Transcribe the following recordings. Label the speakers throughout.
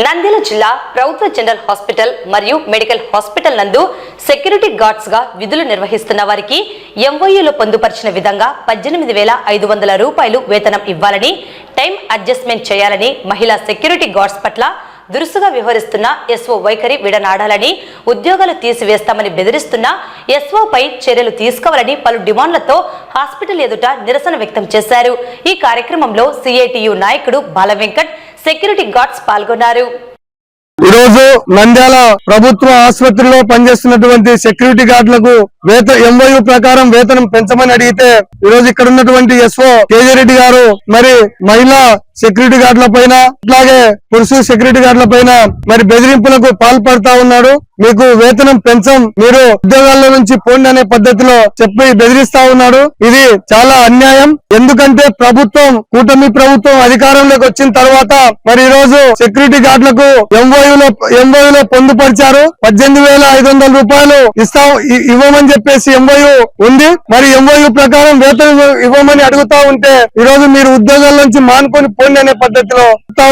Speaker 1: నంద్యాల జిల్లా ప్రభుత్వ general hospital మరియు మెడికల్ హాస్పిటల్ నందు సెక్యూరిటీ గార్డ్స్ గా విధులు నిర్వహిస్తున్న వారికి ఎంఓయూలో పొందుపరిచిన విధంగా 18,500 రూపాయలు వేతనం ఇవ్వాలని, టైం అడ్జస్ట్మెంట్ చేయాలని, మహిళా సెక్యూరిటీ గార్డ్స్ పట్ల దురుసుగా వ్యవహరిస్తున్న ఎస్ఓ వైఖరి విడనాడాలని, ఉద్యోగాలు తీసివేస్తామని బెదిరిస్తున్న ఎస్ఓపై చర్యలు తీసుకోవాలని పలు డిమాండ్లతో హాస్పిటల్ ఎదుట నిరసన వ్యక్తం చేశారు. ఈ కార్యక్రమంలో సిఐటియు నాయకుడు బాలవెంకట్, సెక్యూరిటీ గార్డ్స్ పాల్గొన్నారు.
Speaker 2: ఈరోజు నంద్యాల ప్రభుత్వ ఆసుపత్రిలో పనిచేస్తున్నటువంటి సెక్యూరిటీ గార్డులకు ఎంఓయూ ప్రకారం వేతనం పెంచమని అడిగితే ఈరోజు ఇక్కడ ఉన్నటువంటి ఎస్ఓ కేజీ రెడ్డి గారు మరి మహిళా సెక్యూరిటీ గార్డుల పైన అట్లాగే పురుష సెక్యూరిటీ గార్డుల పైన మరి బెదిరింపులకు పాల్పడతా ఉన్నాడు. మీకు వేతనం పెంచం, మీరు ఉద్యోగాల్లో నుంచి పోండి అనే పద్ధతిలో చెప్పి బెదిరిస్తా ఉన్నాడు. ఇది చాలా అన్యాయం. ఎందుకంటే కూటమి ప్రభుత్వం అధికారంలోకి వచ్చిన తర్వాత మరి ఈ రోజు సెక్యూరిటీ గార్డులకు ఎంఓయూలో పొందుపరిచారు. 18,500 రూపాయలు ఇవ్వమని చెప్పేసి ఎంఓయూ ఉంది. మరి ఎంఓయూ ప్రకారం వేతనం ఇవ్వమని అడుగుతా ఉంటే ఈ రోజు మీరు ఉద్యోగాల నుంచి మానుకొని పోండి అనే పద్ధతిలో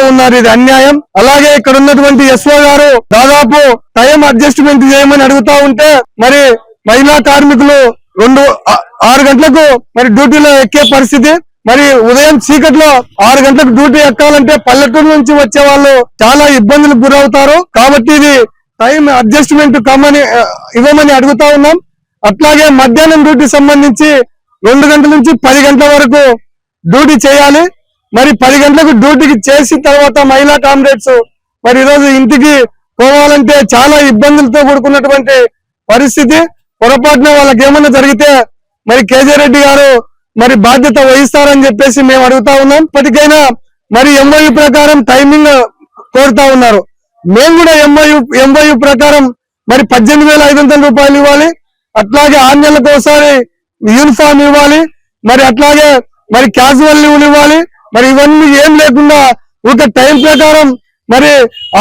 Speaker 2: ఉన్నారు. ఇది అన్యాయం. అలాగే ఇక్కడ ఉన్నటువంటి ఎస్ఓ గారు దాదాపు టైం అడ్జస్ట్మెంట్ చేయమని అడుగుతా ఉంటే మరి మహిళా కార్మికులు 6 గంటలకు మరి డ్యూటీలో ఎక్కే పరిస్థితి. మరి ఉదయం చీకట్లో 6 గంటలకు డ్యూటీ ఎక్కాలంటే పల్లెటూరు నుంచి వచ్చే వాళ్ళు చాలా ఇబ్బందులకు గురవుతారు. కాబట్టి ఇది టైం అడ్జస్ట్మెంట్ ఇవ్వమని అడుగుతా ఉన్నాం. అట్లాగే మధ్యాహ్నం డ్యూటీ సంబంధించి 2 గంటల నుంచి 10 గంటల వరకు డ్యూటీ చేయాలి. మరి 10 గంటలకు డ్యూటీకి చేసిన తర్వాత మహిళా కామ్రేడ్స్ మరి ఈరోజు ఇంటికి పోవాలంటే చాలా ఇబ్బందులతో కూడుకున్నటువంటి పరిస్థితి. పొరపాటున వాళ్ళకి ఏమన్నా జరిగితే మరి కేజీ రెడ్డి గారు మరి బాధ్యత వహిస్తారని చెప్పేసి మేము అడుగుతా ఉన్నాం. ఇప్పటికైనా మరి ఎంఓయూ ప్రకారం టైమింగ్ కోరుతా ఉన్నారు. మేము కూడా ఎంఓయూ ప్రకారం మరి 18,500 రూపాయలు ఇవ్వాలి. అట్లాగే 6 నెలలకు ఒకసారి యూనిఫామ్ ఇవ్వాలి. మరి అట్లాగే మరి క్యాజువల్ లీవ్లు ఇవ్వాలి. మరి ఇవన్నీ ఏం లేకుండా ఒక టైం ప్రకారం మరి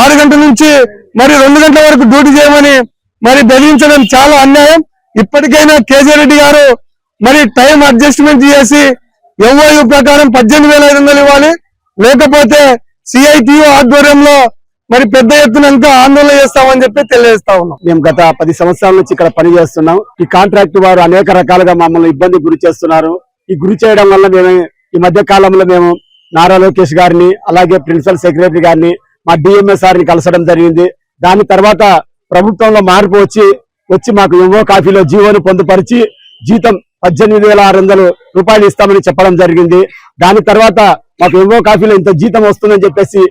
Speaker 2: 6 గంటల నుంచి మరి 2 గంటల వరకు డ్యూటీ చేయమని మరి బెదిరించడం చాలా అన్యాయం. ఇప్పటికైనా కేజీ రెడ్డి గారు మరి టైం అడ్జస్ట్మెంట్ చేసి ఎంఓయూ ప్రకారం 18,500 ఇవ్వాలి. లేకపోతే సిఐటియు ఆధ్వర్యంలో మరి పెద్ద ఎత్తున ఆందోళన చేస్తామని చెప్పి తెలియజేస్తా ఉన్నాం.
Speaker 3: మేము గత 10 సంవత్సరాల నుంచి ఇక్కడ పనిచేస్తున్నాం. ఈ కాంట్రాక్ట్ వారు అనేక రకాలుగా మమ్మల్ని ఇబ్బంది గురి చేస్తున్నారు. ఈ గురి చేయడం వల్ల మేము ఈ మధ్య కాలంలో మేము నారా లోకేష్ గారిని, అలాగే ప్రిన్సిపల్ సెక్రటరీ గారిని, మా డిఎంఎస్ గారిని కలసడం జరిగింది. దాని తర్వాత ప్రభుత్వంలో మార్పు వచ్చి మాకు ఎంఓ కాఫీలో జీవోను పొందుపరిచి జీతం 18,600 రూపాయలు ఇస్తామని చెప్పడం జరిగింది. దాని తర్వాత మాకు ఎంఓ కాఫీలో ఇంత జీతం వస్తుందని చెప్పేసి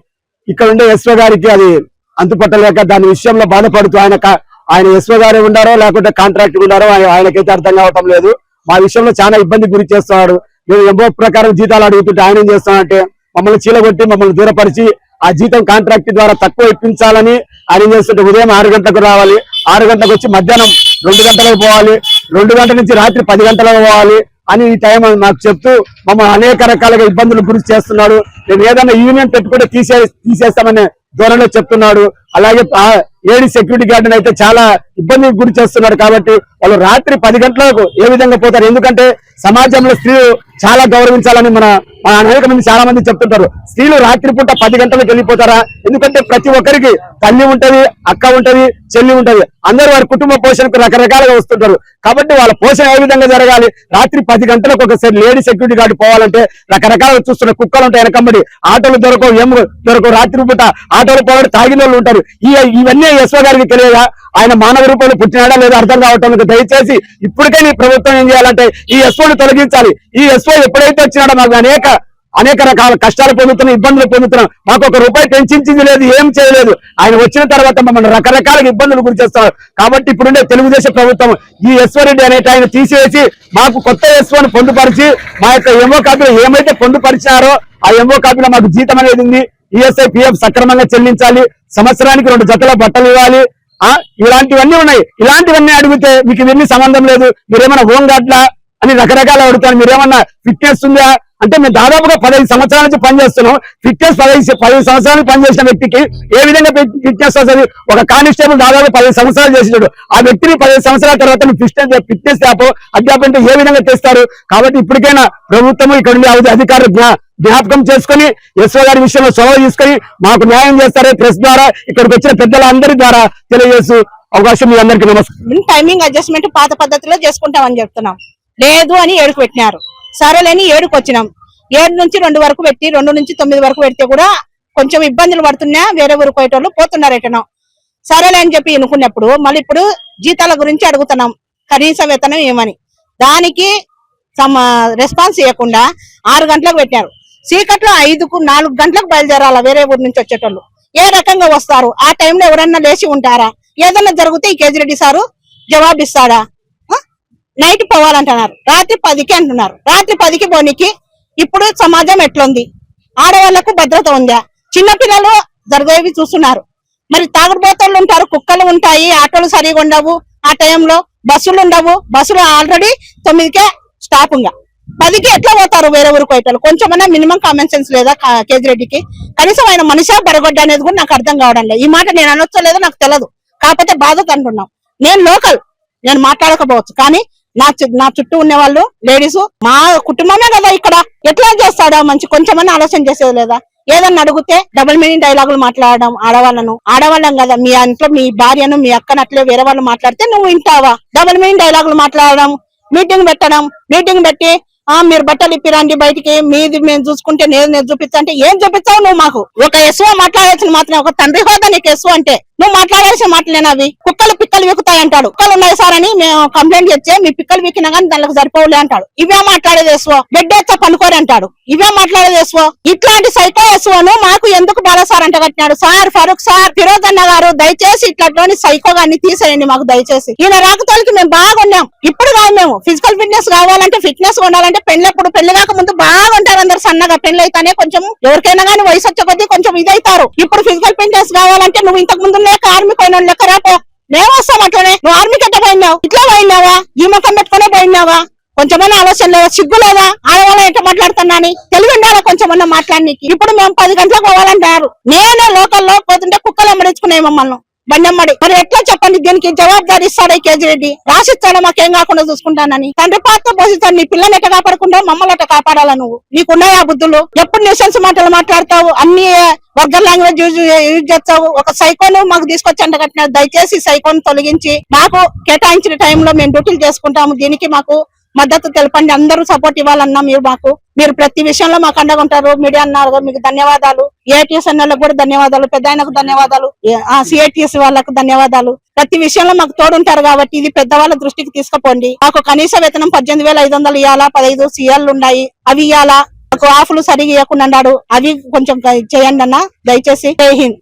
Speaker 3: ఇక్కడ ఉండే ఎస్ఓ గారికి అది అంతుపట్టలేక దాని విషయంలో బాధపడుతూ ఆయన ఎస్ఓ గారే ఉండారో లేకుంటే కాంట్రాక్టర్ ఉండారో ఆయనకైతే అర్థం కావటం లేదు. మా విషయంలో చాలా ఇబ్బంది గురి చేస్తున్నాడు. మేము ఎంఓ ప్రకారం జీతాలు అడుగుతుంటే ఆయన ఏం చేస్తామంటే మమ్మల్ని చీలగొట్టి మమ్మల్ని దూరపరిచి ఆ జీతం కాంట్రాక్ట్ ద్వారా తక్కువ ఇప్పించాలని ఆయన చేస్తుంటే ఉదయం 6 గంటలకు రావాలి, 6 గంటలకు వచ్చి మధ్యాహ్నం 2 గంటలకు పోవాలి, 2 గంటల నుంచి రాత్రి 10 గంటలకు పోవాలి అని ఈ టైం మాకు చెప్తూ మమ్మల్ని అనేక రకాలుగా ఇబ్బందులు గురి చేస్తున్నాడు. మేము ఏదైనా యూనియన్ పెట్టుకుంటే తీసేస్తామనే ధోరణిలో చెప్తున్నాడు. అలాగే లేడీ సెక్యూరిటీ గార్డుని అయితే చాలా ఇబ్బందికి గురి చేస్తున్నాడు. కాబట్టి వాళ్ళు రాత్రి 10 గంటలకు ఏ విధంగా పోతారు? ఎందుకంటే సమాజంలో స్త్రీలు చాలా గౌరవించాలని మన అనేక మంది చాలా మంది చెప్తుంటారు. స్త్రీలు రాత్రి పూట 10 గంటలకు వెళ్ళిపోతారా? ఎందుకంటే ప్రతి ఒక్కరికి తల్లి ఉంటది, అక్క ఉంటది, చెల్లి ఉంటది. అందరూ వారి కుటుంబ పోషణకు రకరకాలుగా వస్తుంటారు. కాబట్టి వాళ్ళ పోషణ ఏ విధంగా జరగాలి? రాత్రి 10 గంటలకు ఒకసారి లేడీ సెక్యూరిటీ గార్డు పోవాలంటే రకరకాలుగా చూస్తున్న కుక్కలు ఉంటాయి వెనకంబడి, ఆటోలు దొరకవు, దొరకవు. రాత్రి పూట ఆటోలు పోవడం తాగిన వాళ్ళు ఉంటారు. ఇవన్నీ ఎస్ఓ గారికి తెలియదా? ఆయన మానవ రూపంలో పుట్టినాడా లేదా అర్థం కావటం. దయచేసి ఇప్పటికైనా ఈ ప్రభుత్వం ఏం చేయాలంటే ఈ ఎస్ఓని తొలగించాలి. ఈ ఎస్ఓ ఎప్పుడైతే వచ్చినాడో మాకు అనేక రకాల కష్టాలు పొందుతున్నాం, ఇబ్బందులు పొందుతున్నాం. మాకు 1 రూపాయి పెంచింది లేదు, ఏం చేయలేదు. ఆయన వచ్చిన తర్వాత మమ్మల్ని రకరకాల ఇబ్బందులు గురి చేస్తారు. కాబట్టి ఇప్పుడుండే తెలుగుదేశం ప్రభుత్వం ఈ ఎస్ఓ రెడ్డి అనేట ఆయన తీసివేసి మాకు కొత్త ఎస్ఓని పొందుపరిచి మా యొక్క ఎంఓ కాపీలో ఏమైతే పొందుపరిచారో ఆ ఎంఓ కాపీలో మాకు జీతం అనేది ఉంది. ఈఎస్ఐ పిఎఫ్ సక్రమంగా చెల్లించాలి, సంవత్సరానికి 2 జతల బట్టలు ఇవ్వాలి. ఇలాంటివన్నీ ఉన్నాయి. ఇలాంటివన్నీ అడిగితే మీకు ఇవన్నీ సంబంధం లేదు, మీరేమన్నా హోమ్ గార్డ్లా అని రకరకాలు అడుగుతారు. మీరేమన్నా ఫిట్నెస్ ఉందా అంటే మేము దాదాపుగా 15 సంవత్సరాల నుంచి పనిచేస్తున్నాం. ఫిట్నెస్ 15 సంవత్సరాలు పనిచేసిన వ్యక్తికి ఏ విధంగా ఫిట్నెస్ వస్తుంది? ఒక కానిస్టేబుల్ దాదాపు 15 సంవత్సరాలు చేసినాడు. ఆ వ్యక్తిని 15 సంవత్సరాల తర్వాత ఫిట్నెస్ అధ్యాపన ఏ విధంగా తెస్తారు? కాబట్టి ఇప్పటికైనా ప్రభుత్వం ఇక్కడ అధికారులు జ్ఞాపకం చేసుకుని ఎస్ఓ గారి విషయంలో చొరవ తీసుకొని మాకు న్యాయం చేస్తారని ప్రెస్ ద్వారా ఇక్కడికి వచ్చిన పెద్దలందరి ద్వారా తెలియజేస్తూ అవకాశం మీ అందరికీ నమస్కారం.
Speaker 4: టైమింగ్ అడ్జస్ట్మెంట్ పాత పద్ధతిలో చేసుకుంటామని చెప్తున్నాం. లేదు అని 7కు పెట్టినారు. సరేలేని 7కు వచ్చినాం. 7 నుంచి 2 వరకు పెట్టి 2 నుంచి 9 వరకు పెడితే కూడా కొంచెం ఇబ్బందులు పడుతున్నా వేరే ఊరు పోయేటోళ్ళు పోతున్నారు ఎటనో. సరేలే అని చెప్పి అనుకున్నప్పుడు మళ్ళీ ఇప్పుడు జీతాల గురించి అడుగుతున్నాం, కనీస వేతనం ఏమని. దానికి రెస్పాన్స్ ఇవ్వకుండా 6 గంటలకు పెట్టారు. చీకట్లో 5కు 4 గంటలకు బయలుదేరాల వేరే ఊరు నుంచి వచ్చేటోళ్ళు. ఏ రకంగా వస్తారు? ఆ టైంలో ఎవరన్నా లేచి ఉంటారా? ఏదన్నా జరిగితే ఈ కేజిరెడ్డి సారు జవాబిస్తాడా? నైట్ పోవాలంటున్నారు, రాత్రి 10కి అంటున్నారు. రాత్రి 10కి పోనీకి ఇప్పుడు సమాజం ఎట్లుంది? ఆడవాళ్లకు భద్రత ఉందా? చిన్నపిల్లలు జరిగేవి చూస్తున్నారు. మరి తాగుడుబోతోళ్ళు ఉంటారు, కుక్కలు ఉంటాయి, ఆటోలు సరిగా ఉండవు, ఆ టైంలో బస్సులు ఉండవు. బస్సులు ఆల్రెడీ 9కే స్టాప్ ఉందా, 10కి ఎట్లా పోతారు వేరే ఊరికి పోయేటోళ్ళు? కొంచెమన్నా మినిమం కామన్ సెన్స్ లేదా కేజిరెడ్డికి? కనీసం ఆయన మనిషా బరగొడ్డ అనేది కూడా నాకు అర్థం కావడం లేదు. ఈ మాట నేను అనొచ్చో లేదో నాకు తెలియదు, కాకపోతే బాధత అంటున్నాం. నేను లోకల్, నేను మాట్లాడకపోవచ్చు, కానీ నా చుట్టూ ఉన్న వాళ్ళు లేడీస్ మా కుటుంబమే కదా ఇక్కడ. ఎట్లా చేస్తాడా మంచి కొంచెమన్నా ఆలోచన చేసేది లేదా? ఏదన్నా అడిగితే డబుల్ మీనింగ్ డైలాగులు మాట్లాడడం. ఆడవాళ్ళం కదా, మీ ఇంట్లో మీ భార్యను మీ అక్కను అట్లే వేరే వాళ్ళు మాట్లాడితే నువ్వు వింటావా? డబుల్ మీనింగ్ డైలాగులు మాట్లాడడం, మీటింగ్ పెట్టి మీరు బట్టలు ఇప్పిరండి బయటికి, మీది మేము చూసుకుంటే నేను చూపిస్తా అంటే ఏం చూపించావు నువ్వు? మాకు ఒక ఎస్ఓ మాట్లాడాల్సిన మాత్రం, ఒక తండ్రి హోదా నీకు ఎస్ఓ అంటే నువ్వు మాట్లాడాల్సిన మాటలేనా అవి? కుక్కలు పిక్కలు విక్కుతాయి అంటాడు. కుక్కలు ఉన్నాయి సార్ అని మేము కంప్లైంట్ చేస్తే మీ పిక్కలు విక్కినా కానీ దానికి సరిపోలే అంటాడు. ఇవే మాట్లాడేది ఎస్ఓ. బెడ్ ఎత్త పనుకోరు అంటాడు. ఇవే మాట్లాడేది ఎస్ఓ. ఇట్లాంటి సైకో ఎస్ఓను మాకు ఎందుకు బాగా సార్ అంట కట్టినాడు? సార్ ఫరూక్ సార్, ఫిరోజ్ అన్న గారు దయచేసి ఇట్లాంటి సైకో గారిని తీసేయండి మాకు దయచేసి. ఈయన రాకతోలికి మేము బాగున్నాం. ఇప్పుడు కాదు, మేము ఫిజికల్ ఫిట్నెస్ కావాలంటే, ఫిట్నెస్ ఉండాలంటే పెళ్లి కాక ముందు బాగా ఉంటారు అందరు సన్నగా. పెళ్లి అయితేనే కొంచెం ఎవరికైనా కానీ వయసు వచ్చే కొద్దీ కొంచెం ఇదైతారు. ఇప్పుడు ఫిజికల్ ఫిట్నెస్ కావాలంటే నువ్వు ఇంతకు ముందు ఆర్మీ పోయిన లెక్క రాపో. మేము వస్తాం అట్లనే. నువ్వు ఆర్మీకి ఎట్లా పోయినావు? ఇట్లా పోయినావా? ఈ ముఖం పెట్టుకునే పోయినావా? కొంచెమన్నా ఆలోచన లేదా? సిగ్గు లేదా? ఆడవాళ్ళ ఎట్లా మాట్లాడుతున్నా అని తెలివి ఉండాలా కొంచెమన్నా మాట్లాడడానికి. ఇప్పుడు మేము 10 గంటలకు పోవాలంటారు. నేనే లోకల్లో పోతుంటే కుక్కలు అమ్మడించుకున్నాయి మమ్మల్ని బండమ్మడి. మరి ఎట్లా చెప్పండి? దీనికి జవాబుదారి ఇస్తాడా కేజిరెడ్డి? రాసిస్తాడా మాకేం కాకుండా చూసుకుంటానని? తండ్రి పాత్ర పోషిస్తాను. నీ పిల్లని ఎట్ట కాపాడకుండా మమ్మల్ని ఎట్ట కాపాడాలా? నువ్వు నీకున్నాయా బుద్ధులు? ఎప్పుడు న్యూసెన్స్ మాటలు మాట్లాడతావు, అన్ని వర్గల్ లాంగ్వేజ్ యూజ్ చేస్తావు. ఒక సైకోను మాకు తీసుకొచ్చి అంట కట్టినారు. దయచేసి సైకోను తొలగించి మాకు కేటాయించిన టైంలో మేము డ్యూటీలు చేసుకుంటాము. దీనికి మాకు మద్దతు తెలపండి. అందరూ సపోర్ట్ ఇవ్వాలన్నా మీరు ప్రతి విషయంలో మాకు అండగా ఉంటారు. మీడియా అన్నారు, మీకు ధన్యవాదాలు. ఏఐటీఎస్ అన్నలకు కూడా ధన్యవాదాలు, పెద్ద ఆయనకు ధన్యవాదాలు, సిఐటిఎస్ వాళ్ళకు ధన్యవాదాలు. ప్రతి విషయంలో మాకు తోడుంటారు కాబట్టి ఇది పెద్దవాళ్ళ దృష్టికి తీసుకుపోండి. మాకు కనీస వేతనం 18,500 ఇవ్వాలా, 15 సీఎల్ ఉన్నాయి, అవి ఇవ్వాలా. మాకు ఆఫ్లు సరిగా ఇవ్వకుండా అన్నాడు, అవి కొంచెం చేయండి అన్న దయచేసి. జై హింద్.